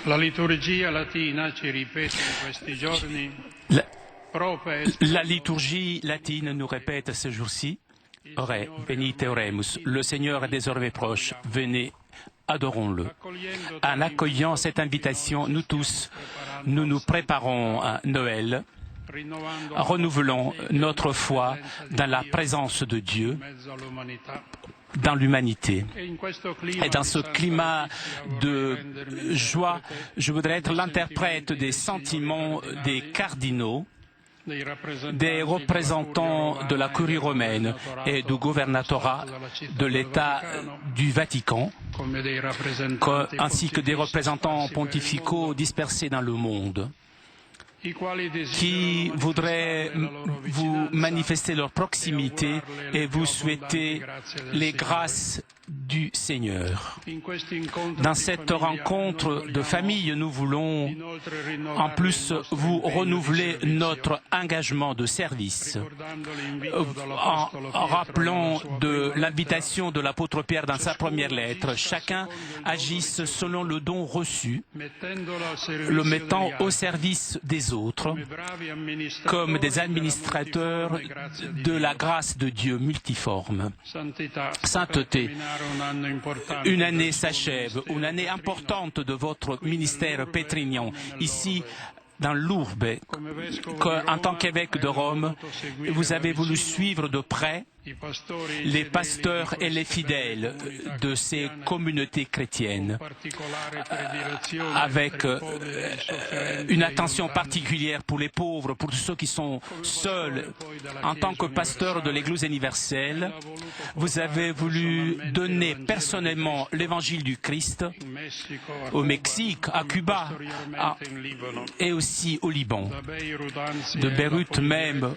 La liturgia latina ci ripete in questi giorni. La liturgie latine nous répète ce jour-ci, Ore, venite oremus, le Seigneur est désormais proche, venez, adorons-le. En accueillant cette invitation, nous tous, nous nous préparons à Noël, renouvelons notre foi dans la présence de Dieu, dans l'humanité. Et dans ce climat de joie, je voudrais être l'interprète des sentiments des cardinaux, des représentants de la curie romaine et du gouvernorat de l'État du Vatican, ainsi que des représentants pontificaux dispersés dans le monde, qui voudraient vous manifester leur proximité et vous souhaiter les grâces du Seigneur. Dans cette rencontre de famille, nous voulons en plus vous renouveler notre engagement de service en rappelant de l'invitation de l'apôtre Pierre dans sa première lettre. Chacun agisse selon le don reçu, le mettant au service des autres comme des administrateurs de la grâce de Dieu multiforme. Sainteté. Une année s'achève, une année importante de votre ministère pétrinien, ici dans l'Ourbe. En tant qu'évêque de Rome, vous avez voulu suivre de près les pasteurs et les fidèles de ces communautés chrétiennes, avec une attention particulière pour les pauvres, pour ceux qui sont seuls. En tant que pasteur de l'Église universelle, vous avez voulu donner personnellement l'évangile du Christ au Mexique, à Cuba et aussi au Liban. De Beyrouth même,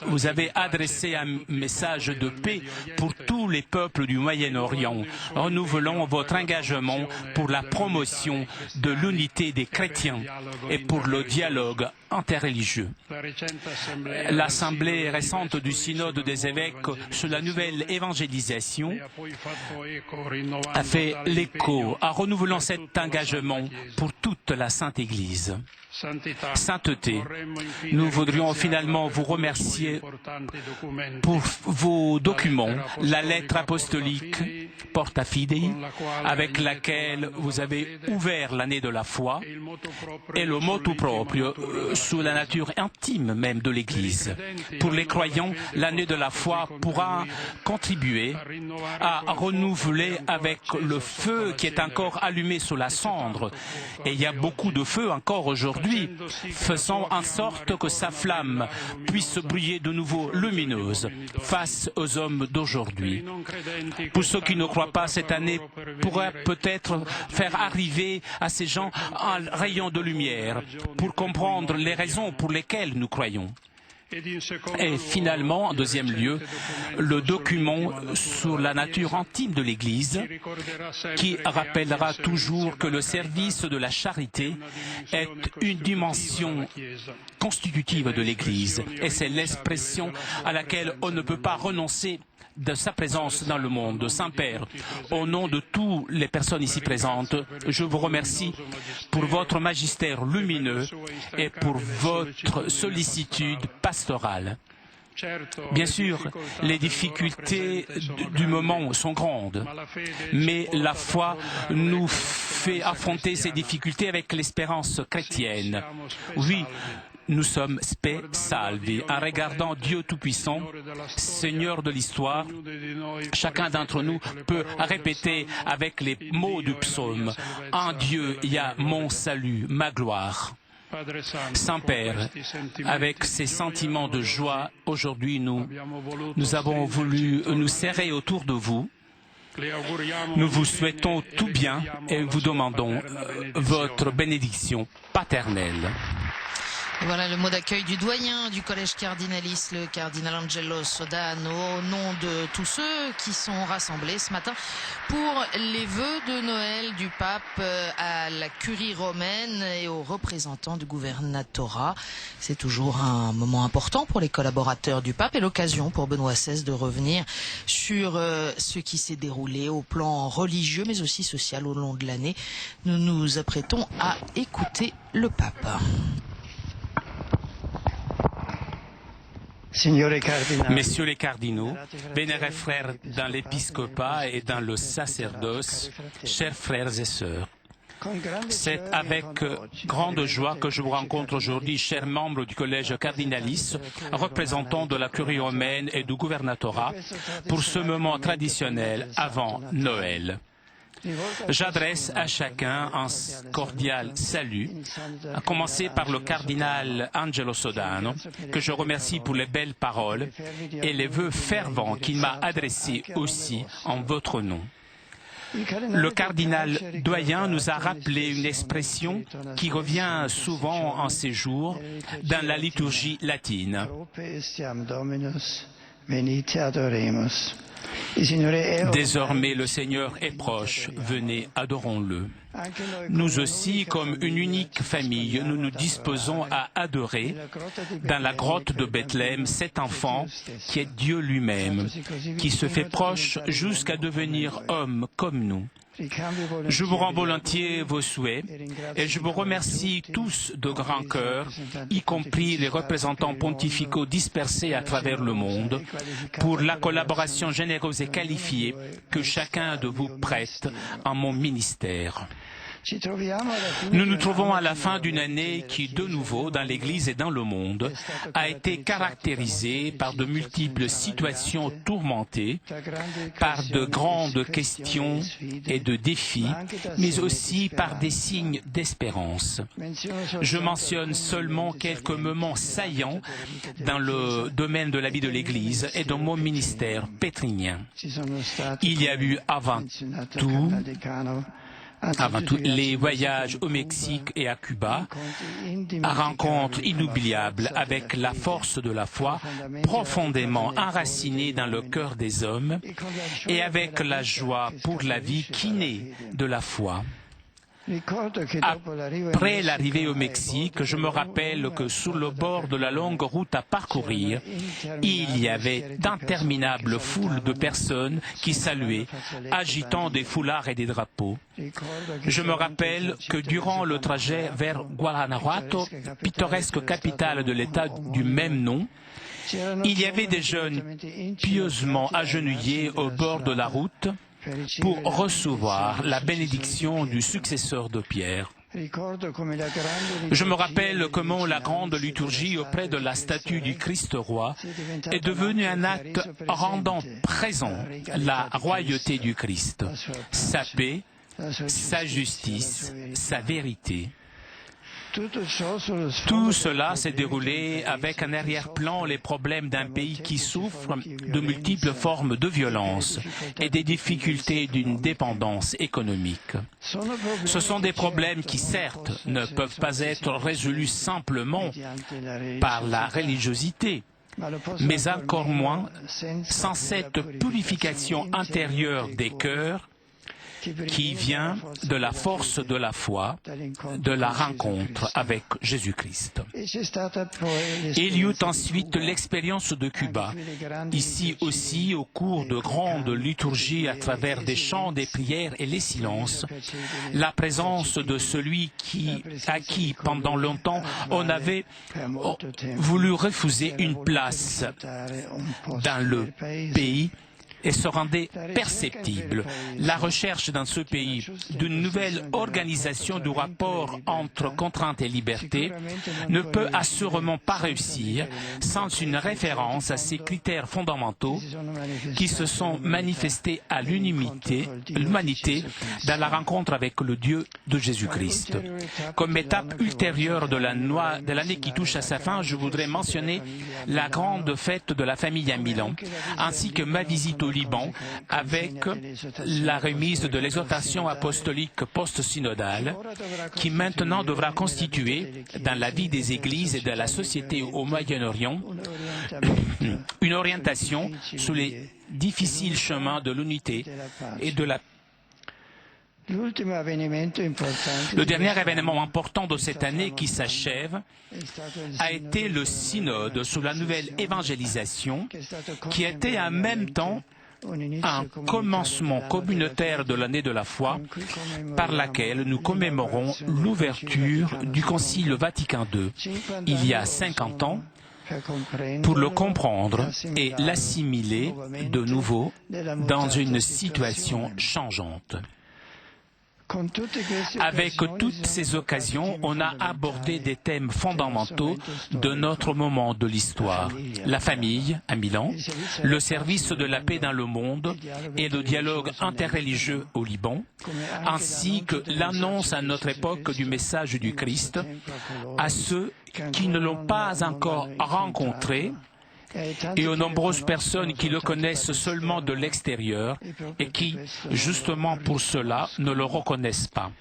vous avez adressé un message de paix pour tous les peuples du Moyen-Orient. Renouvelons votre engagement pour la promotion de l'unité des chrétiens et pour le dialogue interreligieux. L'assemblée récente du synode des évêques sur la nouvelle évangélisation a fait l'écho en renouvelant cet engagement pour toute la Sainte Église. Sainteté, nous voudrions finalement vous remercier pour vos documents, la lettre apostolique Porta Fidei, avec laquelle vous avez ouvert l'année de la foi, et le motu proprio sur la nature intime même de l'Église. Pour les croyants, l'année de la foi pourra contribuer à renouveler avec le feu qui est encore allumé sous la cendre. Et il y a beaucoup de feu encore aujourd'hui. Faisons en sorte que sa flamme puisse briller de nouveau lumineuse face aux hommes d'aujourd'hui. Pour ceux qui ne croient pas, cette année pourrait peut-être faire arriver à ces gens un rayon de lumière pour comprendre les raisons pour lesquelles nous croyons. Et finalement, en deuxième lieu, le document sur la nature intime de l'Église qui rappellera toujours que le service de la charité est une dimension constitutive de l'Église et c'est l'expression à laquelle on ne peut pas renoncer de sa présence dans le monde. Saint-Père, au nom de toutes les personnes ici présentes, je vous remercie pour votre magistère lumineux et pour votre sollicitude pastorale. Bien sûr, les difficultés du moment sont grandes, mais la foi nous fait affronter ces difficultés avec l'espérance chrétienne. Oui, nous sommes spe salvi, en regardant Dieu Tout-Puissant, Seigneur de l'histoire. Chacun d'entre nous peut répéter avec les mots du psaume, « En Dieu, il y a mon salut, ma gloire ». Saint-Père, avec ces sentiments de joie, aujourd'hui nous avons voulu nous serrer autour de vous. Nous vous souhaitons tout bien et vous demandons votre bénédiction paternelle. Voilà le mot d'accueil du doyen du collège cardinaliste, le cardinal Angelo Sodano, au nom de tous ceux qui sont rassemblés ce matin pour les vœux de Noël du pape à la curie romaine et aux représentants du gouvernorat. C'est toujours un moment important pour les collaborateurs du pape et l'occasion pour Benoît XVI de revenir sur ce qui s'est déroulé au plan religieux mais aussi social au long de l'année. Nous nous apprêtons à écouter le pape. Messieurs les cardinaux, vénérés frères dans l'épiscopat et dans le sacerdoce, chers frères et sœurs, c'est avec grande joie que je vous rencontre aujourd'hui, chers membres du collège cardinaliste, représentants de la curie romaine et du gouvernorat, pour ce moment traditionnel avant Noël. J'adresse à chacun un cordial salut, à commencer par le cardinal Angelo Sodano, que je remercie pour les belles paroles et les vœux fervents qu'il m'a adressés aussi en votre nom. Le cardinal doyen nous a rappelé une expression qui revient souvent en ces jours dans la liturgie latine. Désormais le Seigneur est proche, venez, adorons-le. Nous aussi, comme une unique famille, nous nous disposons à adorer dans la grotte de Bethléem cet enfant qui est Dieu lui-même, qui se fait proche jusqu'à devenir homme comme nous. Je vous rends volontiers vos souhaits et je vous remercie tous de grand cœur, y compris les représentants pontificaux dispersés à travers le monde, pour la collaboration généreuse et qualifiée que chacun de vous prête en mon ministère. Nous nous trouvons à la fin d'une année qui, de nouveau, dans l'Église et dans le monde, a été caractérisée par de multiples situations tourmentées, par de grandes questions et de défis, mais aussi par des signes d'espérance. Je mentionne seulement quelques moments saillants dans le domaine de la vie de l'Église et dans mon ministère pétrinien. Il y a eu avant tout les voyages au Mexique et à Cuba, rencontres inoubliables avec la force de la foi profondément enracinée dans le cœur des hommes et avec la joie pour la vie qui naît de la foi. Après l'arrivée au Mexique, je me rappelle que sur le bord de la longue route à parcourir, il y avait d'interminables foules de personnes qui saluaient, agitant des foulards et des drapeaux. Je me rappelle que durant le trajet vers Guanajuato, pittoresque capitale de l'État du même nom, il y avait des jeunes pieusement agenouillés au bord de la route pour recevoir la bénédiction du successeur de Pierre. Je me rappelle comment la grande liturgie auprès de la statue du Christ roi est devenue un acte rendant présent la royauté du Christ, sa paix, sa justice, sa vérité. Tout cela s'est déroulé avec en arrière-plan les problèmes d'un pays qui souffre de multiples formes de violence et des difficultés d'une dépendance économique. Ce sont des problèmes qui, certes, ne peuvent pas être résolus simplement par la religiosité, mais encore moins sans cette purification intérieure des cœurs qui vient de la force de la foi, de la rencontre avec Jésus-Christ. Il y eut ensuite l'expérience de Cuba, ici aussi au cours de grandes liturgies à travers des chants, des prières et les silences, la présence de celui à qui pendant longtemps on avait voulu refuser une place dans le pays et se rendait perceptible. La recherche dans ce pays d'une nouvelle organisation du rapport entre contrainte et liberté ne peut assurément pas réussir sans une référence à ces critères fondamentaux qui se sont manifestés à l'humanité dans la rencontre avec le Dieu de Jésus-Christ. Comme étape ultérieure de l'année qui touche à sa fin, je voudrais mentionner la grande fête de la famille à Milan, ainsi que ma visite au Liban avec la remise de l'exhortation apostolique post-synodale qui maintenant devra constituer dans la vie des églises et de la société au Moyen-Orient une orientation sur les difficiles chemins de l'unité et de la paix. Le dernier événement important de cette année qui s'achève a été le synode sur la nouvelle évangélisation qui était en même temps un commencement communautaire de l'année de la foi par laquelle nous commémorons l'ouverture du Concile Vatican II il y a 50 ans pour le comprendre et l'assimiler de nouveau dans une situation changeante. Avec toutes ces occasions, on a abordé des thèmes fondamentaux de notre moment de l'histoire. La famille à Milan, le service de la paix dans le monde et le dialogue interreligieux au Liban, ainsi que l'annonce à notre époque du message du Christ à ceux qui ne l'ont pas encore rencontré et aux nombreuses personnes qui le connaissent seulement de l'extérieur et qui, justement pour cela, ne le reconnaissent pas.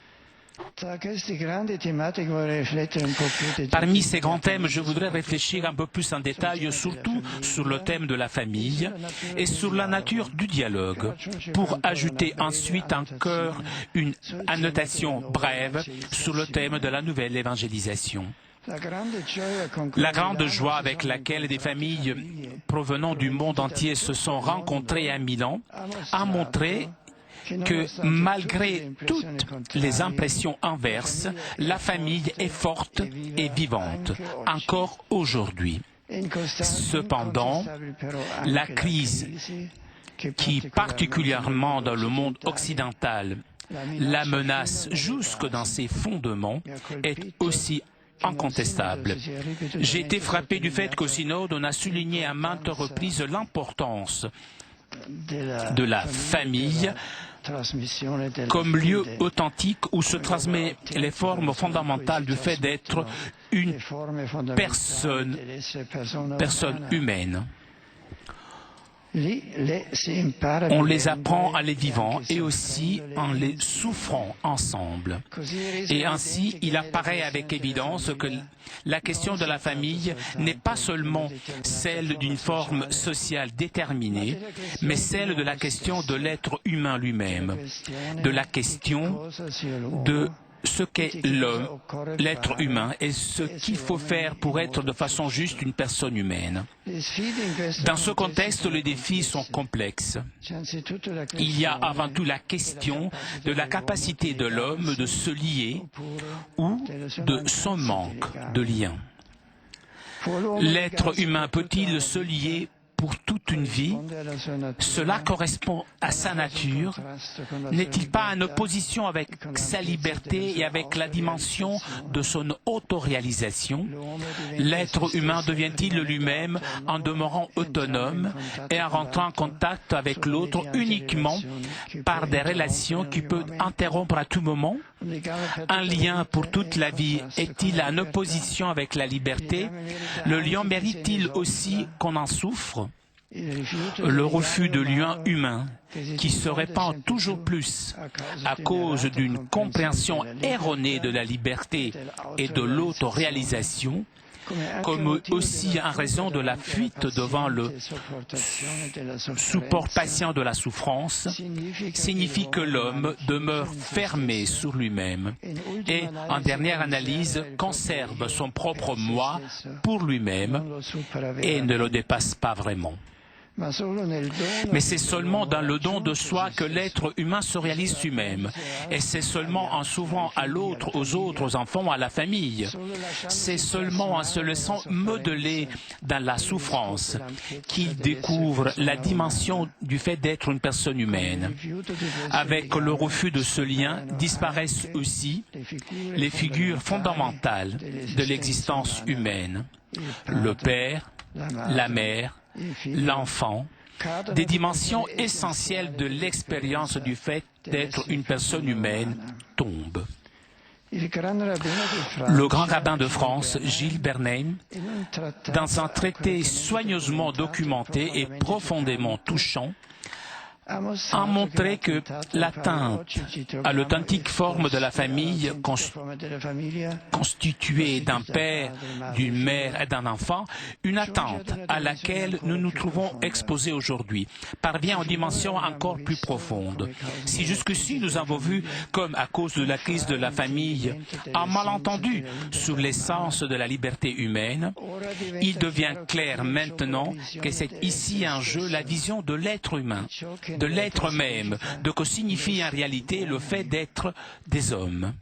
Parmi ces grands thèmes, je voudrais réfléchir un peu plus en détail, surtout sur le thème de la famille et sur la nature du dialogue, pour ajouter ensuite encore une annotation brève sur le thème de la nouvelle évangélisation. La grande joie avec laquelle des familles provenant du monde entier se sont rencontrées à Milan a montré que malgré toutes les impressions inverses, la famille est forte et vivante, encore aujourd'hui. Cependant, la crise qui, particulièrement dans le monde occidental, la menace jusque dans ses fondements, est aussi incontestable. J'ai été frappé du fait qu'au synode, on a souligné à maintes reprises l'importance de la famille comme lieu authentique où se transmet les formes fondamentales du fait d'être une personne humaine. On les apprend en les vivant et aussi en les souffrant ensemble. Et ainsi, il apparaît avec évidence que la question de la famille n'est pas seulement celle d'une forme sociale déterminée, mais celle de la question de l'être humain lui-même, de la question de ce qu'est l'homme, l'être humain, et ce qu'il faut faire pour être de façon juste une personne humaine. Dans ce contexte, les défis sont complexes. Il y a avant tout la question de la capacité de l'homme de se lier ou de son manque de lien. L'être humain peut-il se lier pour toute une vie? Cela correspond à sa nature. N'est-il pas en opposition avec sa liberté et avec la dimension de son autoréalisation? L'être humain devient-il lui-même en demeurant autonome et en rentrant en contact avec l'autre uniquement par des relations qui peuvent interrompre à tout moment? Un lien pour toute la vie est-il en opposition avec la liberté? Le lien mérite-t-il aussi qu'on en souffre? Le refus de lien humain qui se répand toujours plus à cause d'une compréhension erronée de la liberté et de l'autoréalisation, comme aussi en raison de la fuite devant le support patient de la souffrance, signifie que l'homme demeure fermé sur lui-même et, en dernière analyse, conserve son propre moi pour lui-même et ne le dépasse pas vraiment. Mais c'est seulement dans le don de soi que l'être humain se réalise lui-même. Et c'est seulement en s'ouvrant à l'autre, aux autres enfants, à la famille. C'est seulement en se laissant modeler dans la souffrance qu'il découvre la dimension du fait d'être une personne humaine. Avec le refus de ce lien disparaissent aussi les figures fondamentales de l'existence humaine. Le père, la mère, l'enfant, des dimensions essentielles de l'expérience du fait d'être une personne humaine tombent. Le grand rabbin de France, Gilles Bernheim, dans un traité soigneusement documenté et profondément touchant, a montré que l'atteinte à l'authentique forme de la famille constituée d'un père, d'une mère et d'un enfant, une attente à laquelle nous nous trouvons exposés aujourd'hui, parvient en dimension encore plus profonde. Si jusqu'ici nous avons vu, comme à cause de la crise de la famille, un malentendu sur l'essence de la liberté humaine, il devient clair maintenant que c'est ici en jeu la vision de l'être humain, de l'être même, de que signifie en réalité le fait d'être des hommes.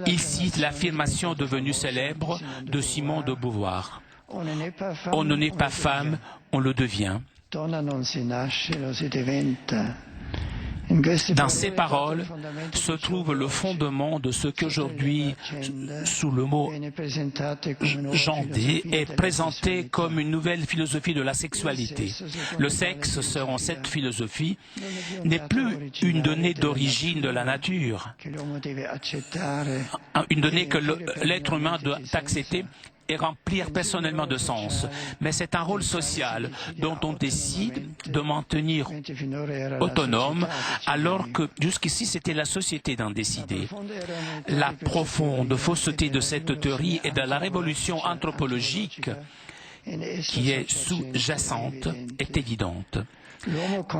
Il cite l'affirmation devenue célèbre de Simone de Beauvoir. On ne naît pas femme, on le devient. Dans ces paroles se trouve le fondement de ce qu'aujourd'hui, sous le mot gendé, est présenté comme une nouvelle philosophie de la sexualité. Le sexe, selon cette philosophie, n'est plus une donnée d'origine de la nature, une donnée que l'être humain doit accepter et remplir personnellement de sens. Mais c'est un rôle social dont on décide de maintenir autonome, alors que jusqu'ici c'était la société d'en décider. La profonde fausseté de cette théorie et de la révolution anthropologique qui est sous-jacente est évidente.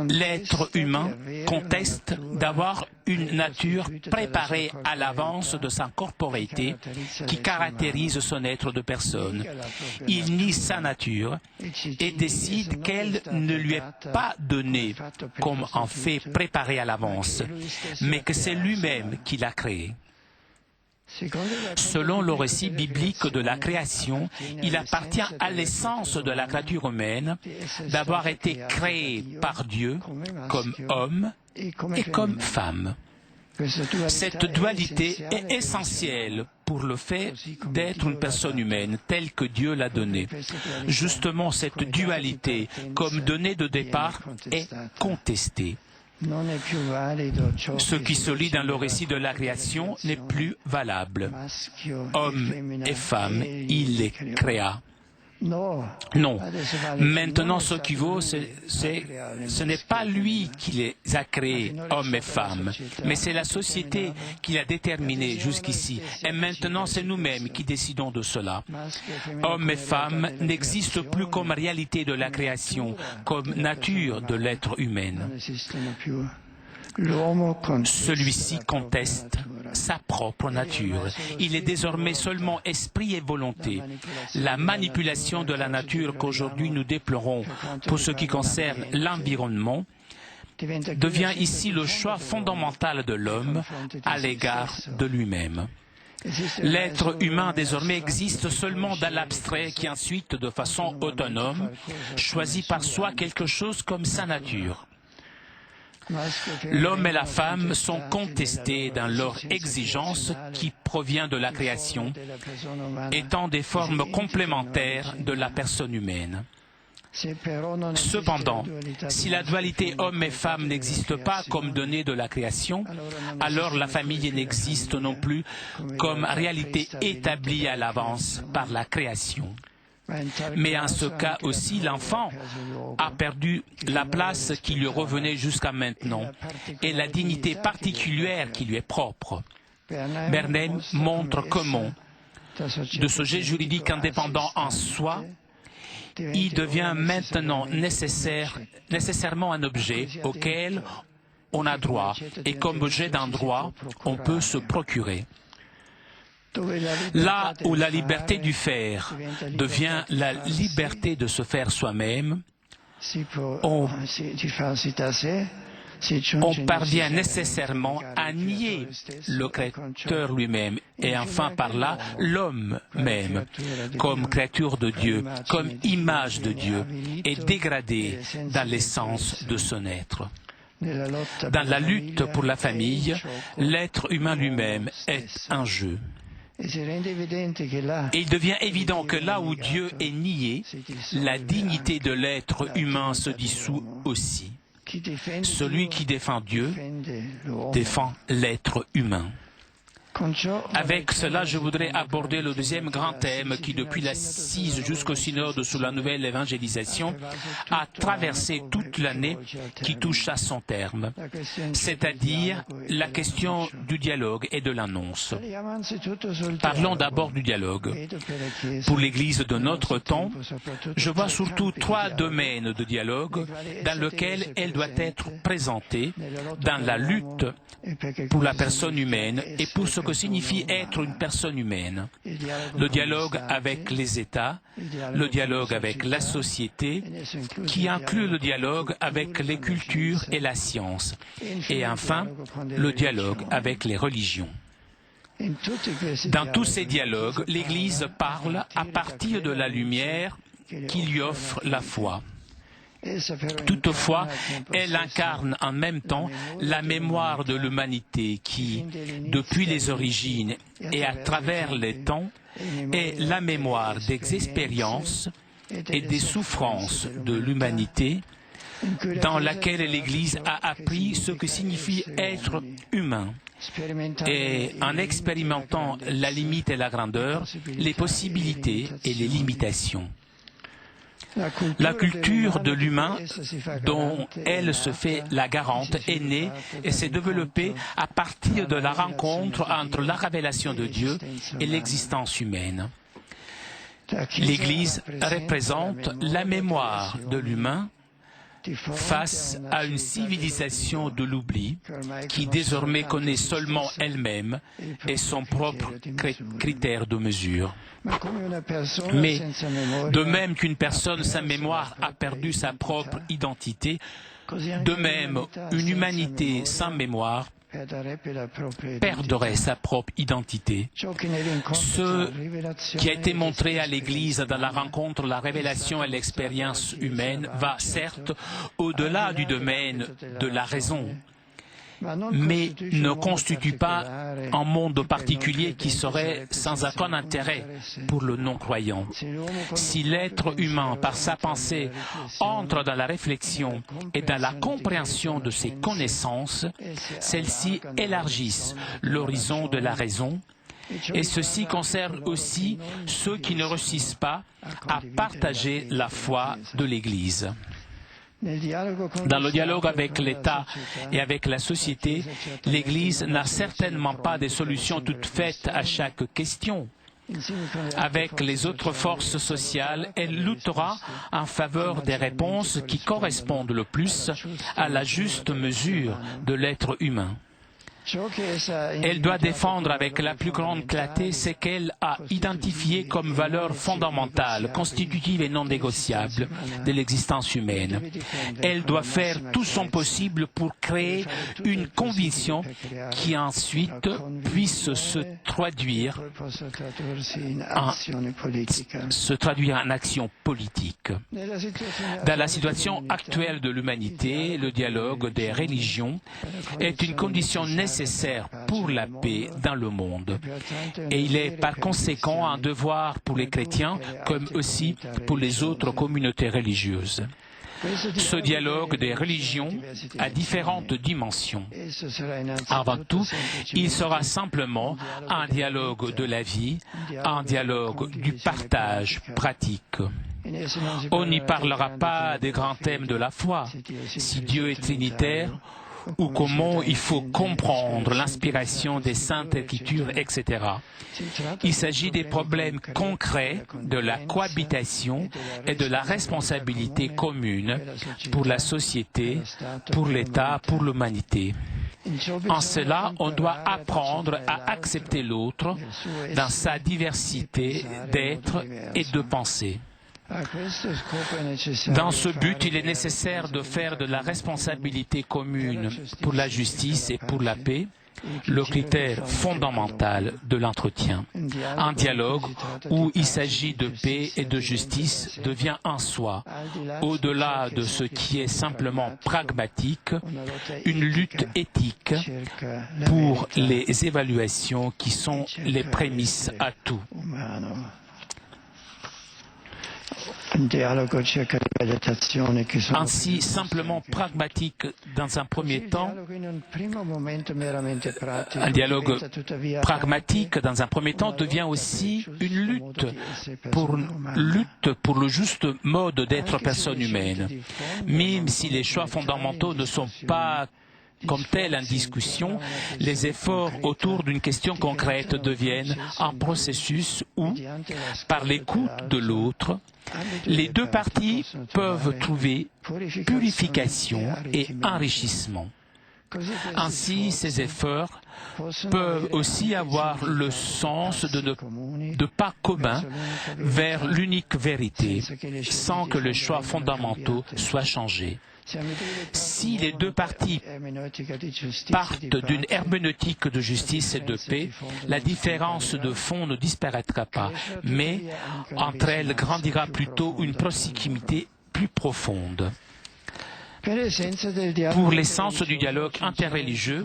L'être humain conteste d'avoir une nature préparée à l'avance de sa corporéité qui caractérise son être de personne. Il nie sa nature et décide qu'elle ne lui est pas donnée comme un fait préparé à l'avance, mais que c'est lui-même qui l'a créée. Selon le récit biblique de la création, il appartient à l'essence de la créature humaine d'avoir été créée par Dieu comme homme et comme femme. Cette dualité est essentielle pour le fait d'être une personne humaine telle que Dieu l'a donnée. Justement, cette dualité, comme donnée de départ, est contestée. Ce qui se lit dans le récit de la création n'est plus valable. Homme et femme, il les créa. Non. Maintenant, ce qui vaut, ce n'est pas lui qui les a créés, hommes et femmes, mais c'est la société qui l'a déterminé jusqu'ici. Et maintenant, c'est nous-mêmes qui décidons de cela. Hommes et femmes n'existent plus comme réalité de la création, comme nature de l'être humain. Celui-ci conteste sa propre nature. Il est désormais seulement esprit et volonté. La manipulation de la nature qu'aujourd'hui nous déplorons pour ce qui concerne l'environnement devient ici le choix fondamental de l'homme à l'égard de lui-même. L'être humain désormais existe seulement dans l'abstrait qui ensuite, de façon autonome, choisit par soi quelque chose comme sa nature. L'homme et la femme sont contestés dans leur exigence qui provient de la création, étant des formes complémentaires de la personne humaine. Cependant, si la dualité homme et femme n'existe pas comme donnée de la création, alors la famille n'existe non plus comme réalité établie à l'avance par la création. Mais en ce cas aussi, l'enfant a perdu la place qui lui revenait jusqu'à maintenant et la dignité particulière qui lui est propre. Bernheim montre comment, de ce jet juridique indépendant en soi, il devient maintenant nécessairement un objet auquel on a droit et comme objet d'un droit, on peut se procurer. Là où la liberté du faire devient la liberté de se faire soi-même, on parvient nécessairement à nier le Créateur lui-même et enfin par là l'homme même comme créature de Dieu, comme image de Dieu et dégradé dans l'essence de son être. Dans la lutte pour la famille, l'être humain lui-même est un jeu. Et il devient évident que là où Dieu est nié, la dignité de l'être humain se dissout aussi. Celui qui défend Dieu défend l'être humain. Avec cela, je voudrais aborder le deuxième grand thème qui, depuis l'assise jusqu'au synode sur la nouvelle évangélisation, a traversé toute l'année qui touche à son terme, c'est-à-dire la question du dialogue et de l'annonce. Parlons d'abord du dialogue. Pour l'Église de notre temps, je vois surtout trois domaines de dialogue dans lesquels elle doit être présentée dans la lutte pour la personne humaine et pour ce que signifie être une personne humaine. Le dialogue avec les États, le dialogue avec la société, qui inclut le dialogue avec les cultures et la science, et enfin, le dialogue avec les religions. Dans tous ces dialogues, l'Église parle à partir de la lumière qui lui offre la foi. Toutefois, elle incarne en même temps la mémoire de l'humanité qui, depuis les origines et à travers les temps, est la mémoire des expériences et des souffrances de l'humanité dans laquelle l'Église a appris ce que signifie être humain. Et en expérimentant la limite et la grandeur, les possibilités et les limitations. La culture de l'humain dont elle se fait la garante est née et s'est développée à partir de la rencontre entre la révélation de Dieu et l'existence humaine. L'Église représente la mémoire de l'humain face à une civilisation de l'oubli qui désormais connaît seulement elle-même et son propre critère de mesure. Mais de même qu'une personne sans mémoire a perdu sa propre identité, de même une humanité sans mémoire perdrait sa propre identité. Ce qui a été montré à l'Église dans la rencontre, la révélation et l'expérience humaine va certes au-delà du domaine de la raison, mais ne constitue pas un monde particulier qui serait sans aucun intérêt pour le non-croyant. Si l'être humain, par sa pensée, entre dans la réflexion et dans la compréhension de ses connaissances, celles-ci élargissent l'horizon de la raison, et ceci concerne aussi ceux qui ne réussissent pas à partager la foi de l'Église. Dans le dialogue avec l'État et avec la société, l'Église n'a certainement pas de solutions toutes faites à chaque question. Avec les autres forces sociales, elle luttera en faveur des réponses qui correspondent le plus à la juste mesure de l'être humain. Elle doit défendre avec la plus grande clarté ce qu'elle a identifié comme valeurs fondamentales, constitutives et non négociables de l'existence humaine. Elle doit faire tout son possible pour créer une conviction qui ensuite puisse se traduire en action politique. Dans la situation actuelle de l'humanité, le dialogue des religions est une condition nécessaire pour la paix dans le monde. Et il est par conséquent un devoir pour les chrétiens comme aussi pour les autres communautés religieuses. Ce dialogue des religions a différentes dimensions. Avant tout, il sera simplement un dialogue de la vie, un dialogue du partage pratique. On n'y parlera pas des grands thèmes de la foi, si Dieu est trinitaire, ou comment il faut comprendre l'inspiration des Saintes Écritures, etc. Il s'agit des problèmes concrets de la cohabitation et de la responsabilité commune pour la société, pour l'État, pour l'humanité. En cela, on doit apprendre à accepter l'autre dans sa diversité d'être et de penser. Dans ce but, il est nécessaire de faire de la responsabilité commune pour la justice et pour la paix le critère fondamental de l'entretien. Un dialogue où il s'agit de paix et de justice devient en soi, au-delà de ce qui est simplement pragmatique, une lutte éthique pour les évaluations qui sont les prémices à tout. Ainsi, simplement pragmatique dans un premier temps, un dialogue pragmatique dans un premier temps devient aussi une lutte pour le juste mode d'être personne humaine. Même si les choix fondamentaux ne sont pas comme tels en discussion, les efforts autour d'une question concrète deviennent un processus où, par l'écoute de l'autre, les deux parties peuvent trouver purification et enrichissement. Ainsi, ces efforts peuvent aussi avoir le sens de pas commun vers l'unique vérité, sans que les choix fondamentaux soient changés. Si les deux parties partent d'une herméneutique de justice et de paix, la différence de fond ne disparaîtra pas, mais entre elles grandira plutôt une proximité plus profonde. Pour l'essence du dialogue interreligieux,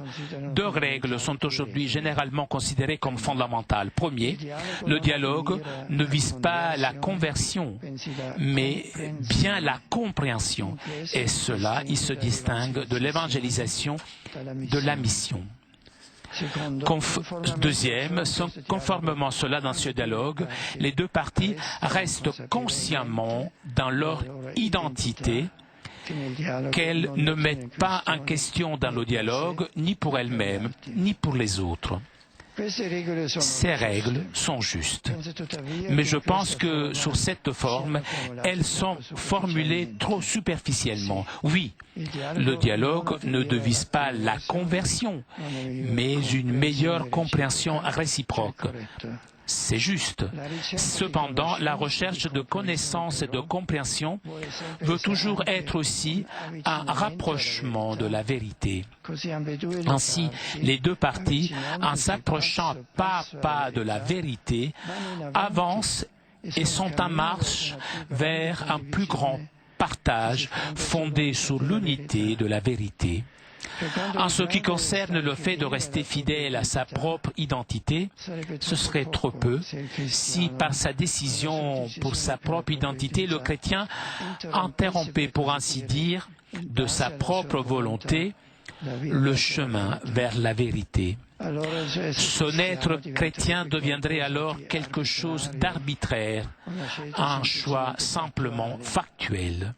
deux règles sont aujourd'hui généralement considérées comme fondamentales. Premier, le dialogue ne vise pas la conversion, mais bien la compréhension. Et cela, il se distingue de l'évangélisation de la mission. Deuxième, conformément à cela dans ce dialogue, les deux parties restent consciemment dans leur identité, qu'elles ne mettent pas en question dans le dialogue, ni pour elles-mêmes, ni pour les autres. Ces règles sont justes. Mais je pense que sur cette forme, elles sont formulées trop superficiellement. Oui, le dialogue ne devise pas la conversion, mais une meilleure compréhension réciproque. C'est juste. Cependant, la recherche de connaissance et de compréhension veut toujours être aussi un rapprochement de la vérité. Ainsi, les deux parties, en s'approchant pas à pas de la vérité, avancent et sont en marche vers un plus grand partage fondé sur l'unité de la vérité. En ce qui concerne le fait de rester fidèle à sa propre identité, ce serait trop peu si par sa décision pour sa propre identité, le chrétien interrompait, pour ainsi dire, de sa propre volonté, le chemin vers la vérité. Son être chrétien deviendrait alors quelque chose d'arbitraire, un choix simplement factuel.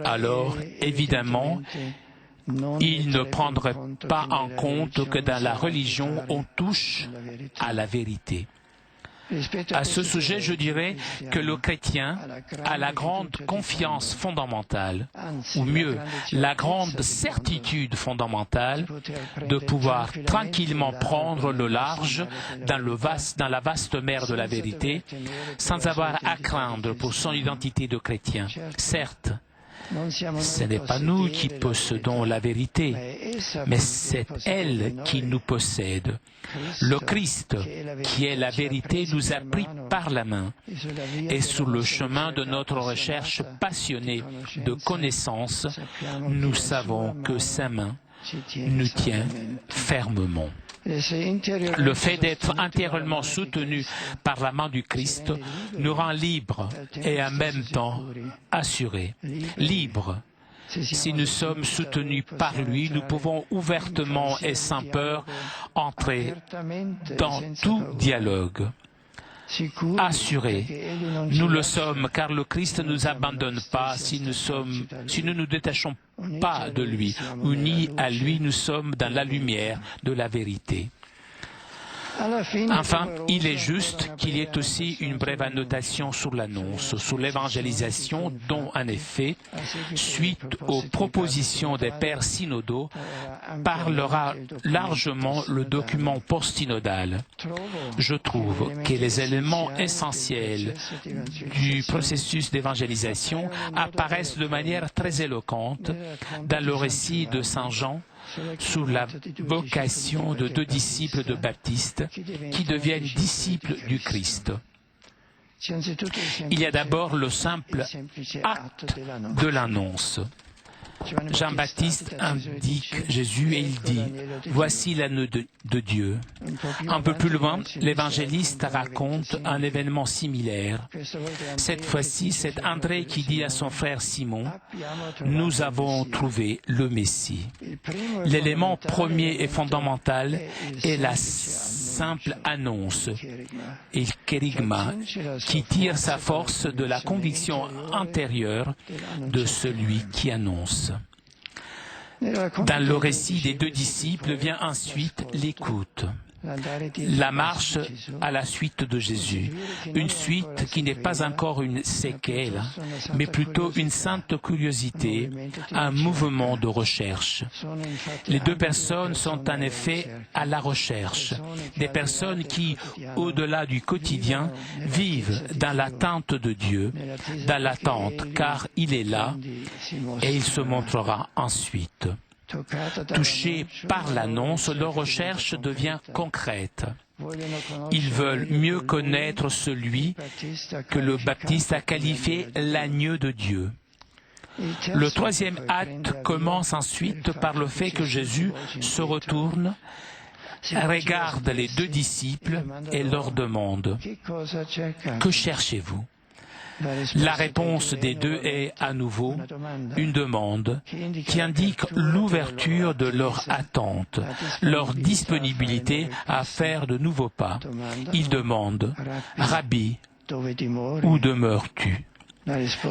Alors, évidemment, il ne prendrait pas en compte que dans la religion, on touche à la vérité. À ce sujet, je dirais que le chrétien a la grande confiance fondamentale, ou mieux, la grande certitude fondamentale de pouvoir tranquillement prendre le large dans la vaste mer de la vérité, sans avoir à craindre pour son identité de chrétien. Certes, ce n'est pas nous qui possédons la vérité, mais c'est elle qui nous possède. Le Christ, qui est la vérité, nous a pris par la main. Et sur le chemin de notre recherche passionnée de connaissances, nous savons que sa main nous tient fermement. Le fait d'être intérieurement soutenu par la main du Christ nous rend libres et en même temps assurés. Libres. Si nous sommes soutenus par lui, nous pouvons ouvertement et sans peur entrer dans tout dialogue. Assurés, nous le sommes car le Christ ne nous abandonne pas si nous nous détachons pas de lui. Unis à lui, nous sommes dans la lumière de la vérité. Enfin, il est juste qu'il y ait aussi une brève annotation sur l'annonce, sur l'évangélisation dont, en effet, suite aux propositions des pères synodaux, parlera largement le document post-synodal. Je trouve que les éléments essentiels du processus d'évangélisation apparaissent de manière très éloquente dans le récit de Saint Jean, sous la vocation de deux disciples de Baptiste qui deviennent disciples du Christ. Il y a d'abord le simple acte de l'annonce. Jean-Baptiste indique Jésus et il dit « Voici l'agneau de Dieu ». Un peu plus loin, l'évangéliste raconte un événement similaire. Cette fois-ci, c'est André qui dit à son frère Simon « Nous avons trouvé le Messie ». L'élément premier et fondamental est la simple annonce, il kérigma, qui tire sa force de la conviction intérieure de celui qui annonce. Dans le récit des deux disciples vient ensuite l'écoute, la marche à la suite de Jésus, une suite qui n'est pas encore une séquelle, mais plutôt une sainte curiosité, un mouvement de recherche. Les deux personnes sont en effet à la recherche, des personnes qui, au-delà du quotidien, vivent dans l'attente de Dieu, dans l'attente, car il est là et il se montrera ensuite. Touchés par l'annonce, leur recherche devient concrète. Ils veulent mieux connaître celui que le Baptiste a qualifié l'agneau de Dieu. Le troisième acte commence ensuite par le fait que Jésus se retourne, regarde les deux disciples et leur demande « Que cherchez-vous » La réponse des deux est à nouveau une demande qui indique l'ouverture de leur attente, leur disponibilité à faire de nouveaux pas. Ils demandent « Rabbi, où demeures-tu »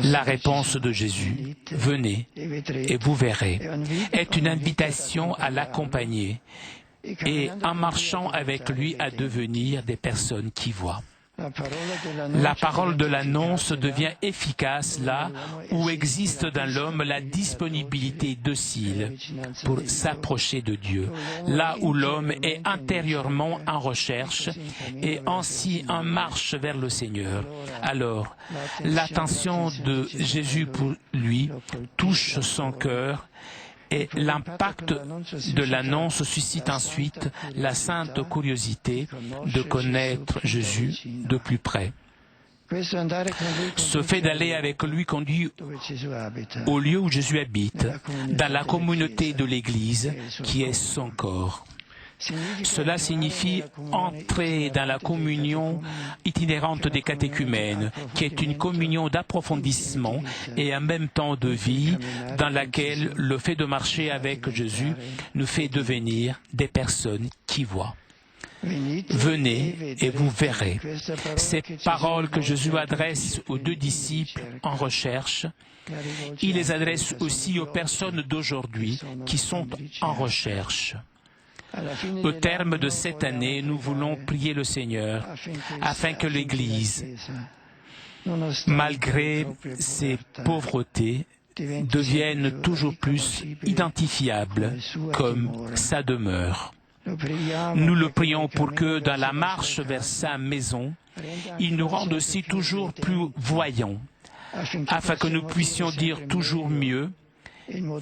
La réponse de Jésus « Venez et vous verrez » est une invitation à l'accompagner et en marchant avec lui à devenir des personnes qui voient. La parole de l'annonce devient efficace là où existe dans l'homme la disponibilité docile pour s'approcher de Dieu, là où l'homme est intérieurement en recherche et ainsi en marche vers le Seigneur. Alors, l'attention de Jésus pour lui touche son cœur et l'impact de l'annonce suscite ensuite la sainte curiosité de connaître Jésus de plus près. Ce fait d'aller avec lui conduit au lieu où Jésus habite, dans la communauté de l'Église qui est son corps. Cela signifie entrer dans la communion itinérante des catéchumènes, qui est une communion d'approfondissement et en même temps de vie, dans laquelle le fait de marcher avec Jésus nous fait devenir des personnes qui voient. Venez et vous verrez. Ces paroles que Jésus adresse aux deux disciples en recherche, il les adresse aussi aux personnes d'aujourd'hui qui sont en recherche. Au terme de cette année, nous voulons prier le Seigneur afin que l'Église, malgré ses pauvretés, devienne toujours plus identifiable comme sa demeure. Nous le prions pour que, dans la marche vers sa maison, il nous rende aussi toujours plus voyants, afin que nous puissions dire toujours mieux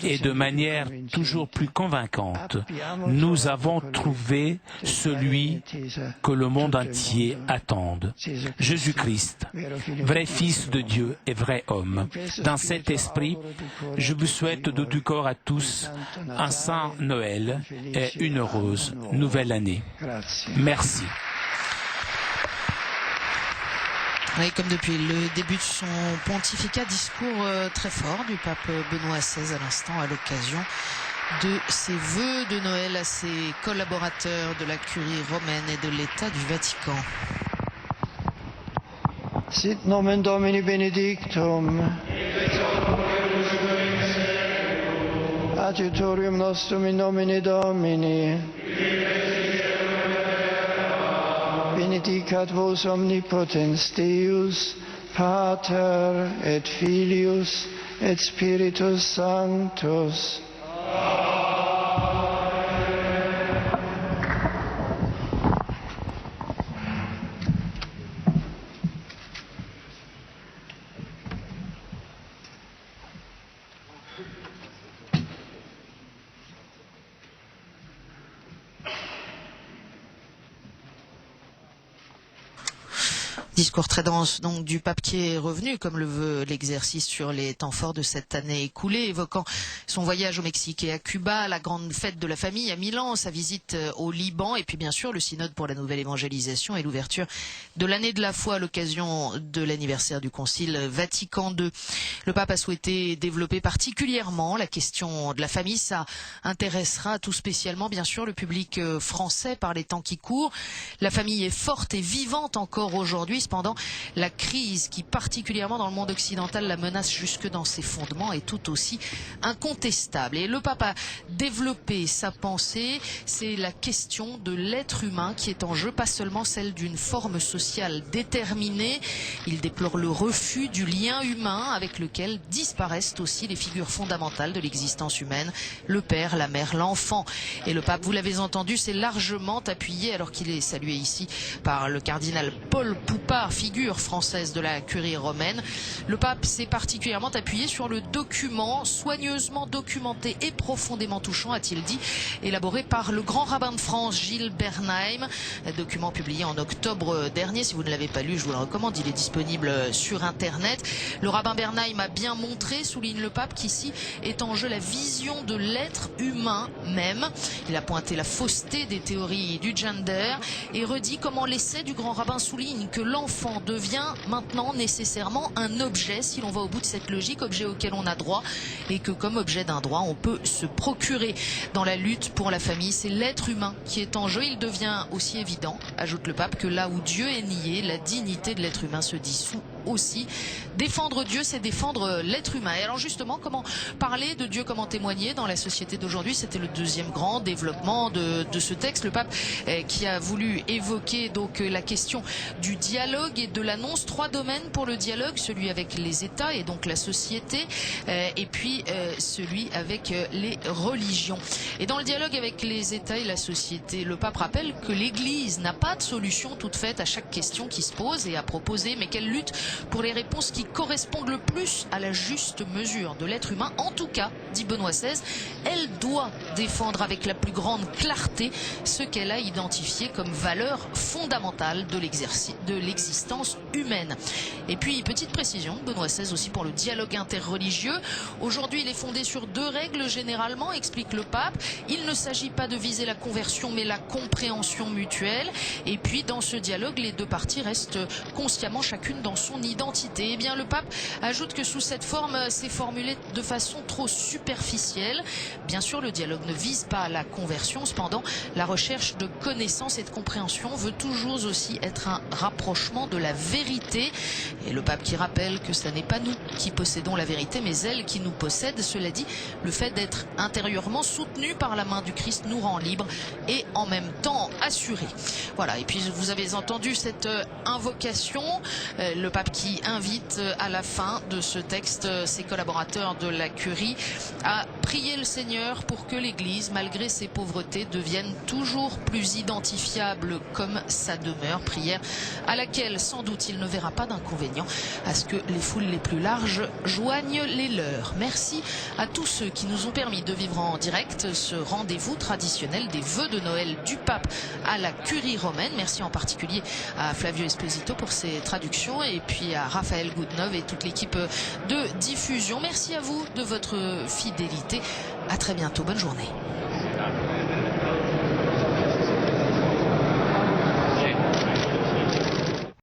et de manière toujours plus convaincante, nous avons trouvé celui que le monde entier attend, Jésus-Christ, vrai Fils de Dieu et vrai homme. Dans cet esprit, je vous souhaite de tout cœur à tous un saint Noël et une heureuse nouvelle année. Merci. Oui, comme depuis le début de son pontificat, discours très fort du pape Benoît XVI à l'instant à l'occasion de ses vœux de Noël à ses collaborateurs de la curie romaine et de l'État du Vatican. Sit nomen Domini benedictum. Adiutorium nostrum in nomine Domini. Benedicat vos omnipotens Deus, Pater et Filius et Spiritus Sanctus. Discours très dense donc du pape qui est revenu, comme le veut l'exercice, sur les temps forts de cette année écoulée, évoquant son voyage au Mexique et à Cuba, la grande fête de la famille à Milan, sa visite au Liban et puis bien sûr le synode pour la nouvelle évangélisation et l'ouverture de l'année de la foi à l'occasion de l'anniversaire du Concile Vatican II. Le pape a souhaité développer particulièrement la question de la famille. Ça intéressera tout spécialement bien sûr le public français par les temps qui courent. La famille est forte et vivante encore aujourd'hui. Cependant, la crise qui, particulièrement dans le monde occidental, la menace jusque dans ses fondements est tout aussi incontestable. Et le pape a développé sa pensée. C'est la question de l'être humain qui est en jeu, pas seulement celle d'une forme sociale déterminée. Il déplore le refus du lien humain avec lequel disparaissent aussi les figures fondamentales de l'existence humaine, le père, la mère, l'enfant. Et le pape, vous l'avez entendu, s'est largement appuyé, alors qu'il est salué ici par le cardinal Paul Poupart, figure française de la curie romaine. Le pape s'est particulièrement appuyé sur le document soigneusement documenté et profondément touchant, a-t-il dit, élaboré par le grand rabbin de France, Gilles Bernheim. Un document publié en octobre dernier. Si vous ne l'avez pas lu, je vous le recommande. Il est disponible sur Internet. Le rabbin Bernheim a bien montré, souligne le pape, qu'ici est en jeu la vision de l'être humain même. Il a pointé la fausseté des théories du gender et redit comment l'essai du grand rabbin souligne que l'enfant devient maintenant nécessairement un objet, si l'on va au bout de cette logique, objet auquel on a droit, et que comme objet d'un droit, on peut se procurer. Dans la lutte pour la famille, c'est l'être humain qui est en jeu. Il devient aussi évident, ajoute le pape, que là où Dieu est nié, la dignité de l'être humain se dissout aussi. Défendre Dieu, c'est défendre l'être humain. Et alors justement, comment parler de Dieu, comment témoigner dans la société d'aujourd'hui? C'était le deuxième grand développement de ce texte. Le pape qui a voulu évoquer donc la question du dialogue et de l'annonce. 3 domaines pour le dialogue, celui avec les États et donc la société, et puis celui avec les religions. Et dans le dialogue avec les États et la société, le pape rappelle que l'Église n'a pas de solution toute faite à chaque question qui se pose et à proposer, mais qu'elle lutte pour les réponses qui correspondent le plus à la juste mesure de l'être humain. En tout cas, dit Benoît XVI, elle doit défendre avec la plus grande clarté ce qu'elle a identifié comme valeur fondamentale de l'existence humaine. Et puis, petite précision, Benoît XVI aussi pour le dialogue interreligieux. Aujourd'hui, il est fondé sur 2 règles généralement, explique le pape. Il ne s'agit pas de viser la conversion, mais la compréhension mutuelle. Et puis, dans ce dialogue, les 2 parties restent consciemment chacune dans son identité. Eh bien, le pape ajoute que sous cette forme, c'est formulé de façon trop superficielle. Bien sûr, le dialogue ne vise pas la conversion. Cependant, la recherche de connaissance et de compréhension veut toujours aussi être un rapprochement de la vérité. Et le pape qui rappelle que ce n'est pas nous qui possédons la vérité, mais elle qui nous possède. Cela dit, le fait d'être intérieurement soutenu par la main du Christ nous rend libres et en même temps assurés. Voilà, et puis vous avez entendu cette invocation, le pape qui invite à la fin de ce texte ses collaborateurs de la curie à prier le Seigneur pour que l'Église, malgré ses pauvretés, devienne toujours plus identifiable comme sa demeure. Prière à laquelle, sans doute, il ne verra pas d'inconvénient à ce que les foules les plus larges joignent les leurs. Merci à tous ceux qui nous ont permis de vivre en direct ce rendez-vous traditionnel des vœux de Noël du pape à la curie romaine. Merci en particulier à Flavio Esposito pour ses traductions et puis à Raphaël Goudnov et toute l'équipe de diffusion. Merci à vous de votre fidélité. À très bientôt. Bonne journée.